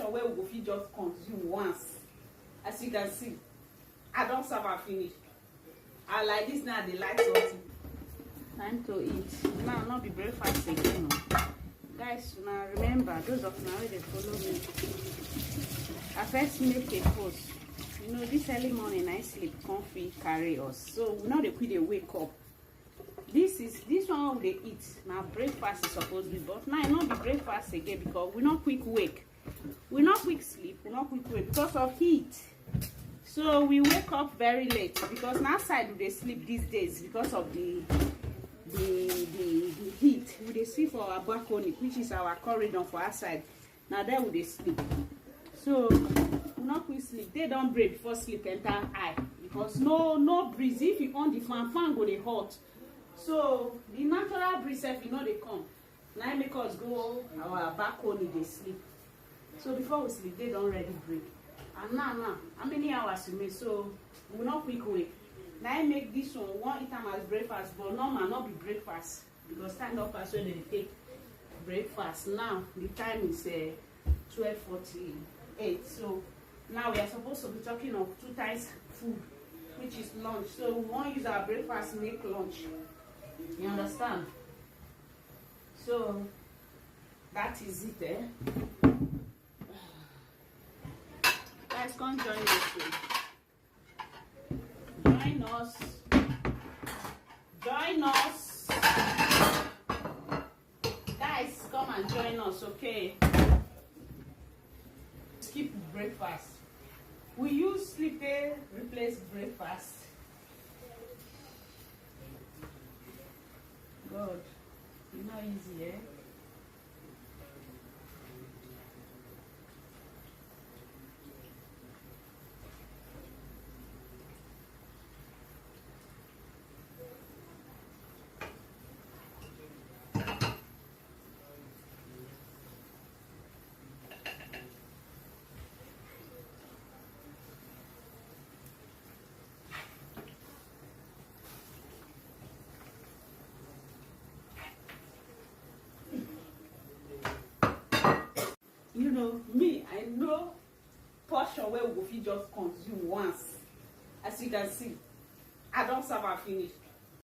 portion where we go fit just consume once. As you can see, I don't serve and finish. I like this now, they like something. Time to eat. Now not be breakfast again. No. Guys, now remember, those of now they follow me. I first make a post. You know, this early morning I sleep comfy carry us. So now they quit, they wake up. This one they eat. Now breakfast is supposed to be, but now not be breakfast again because we not quick wake. We not quick sleep, we not quick wake because of heat. So we wake up very late because now outside they sleep these days because of the heat. We they sleep for our balcony, which is our corridor for outside. Now there we they sleep. So we not quick sleep. They don't break before sleep enter eye because no breeze. If you on the fan go they hot. So the natural breeze, if you know they come. Now make us go our balcony they sleep. So before we sleep, they don't ready break. And now, how many hours you make? So we not quick wake. Now I make this one eat them as breakfast, but normal not be breakfast because stand up as well they take breakfast. Now the time is 12:48. So now we are supposed to be talking of 2 times food, which is lunch. So we won't use our breakfast make lunch. You understand? So that is it, eh? Guys, come join us. Join us. Join us. Guys, come and join us, okay? Skip breakfast. We use sleep day replace breakfast. God, it's not easy, eh? You know, me, I know portion where we go fit just consume once. As you can see, I don't serve and finish.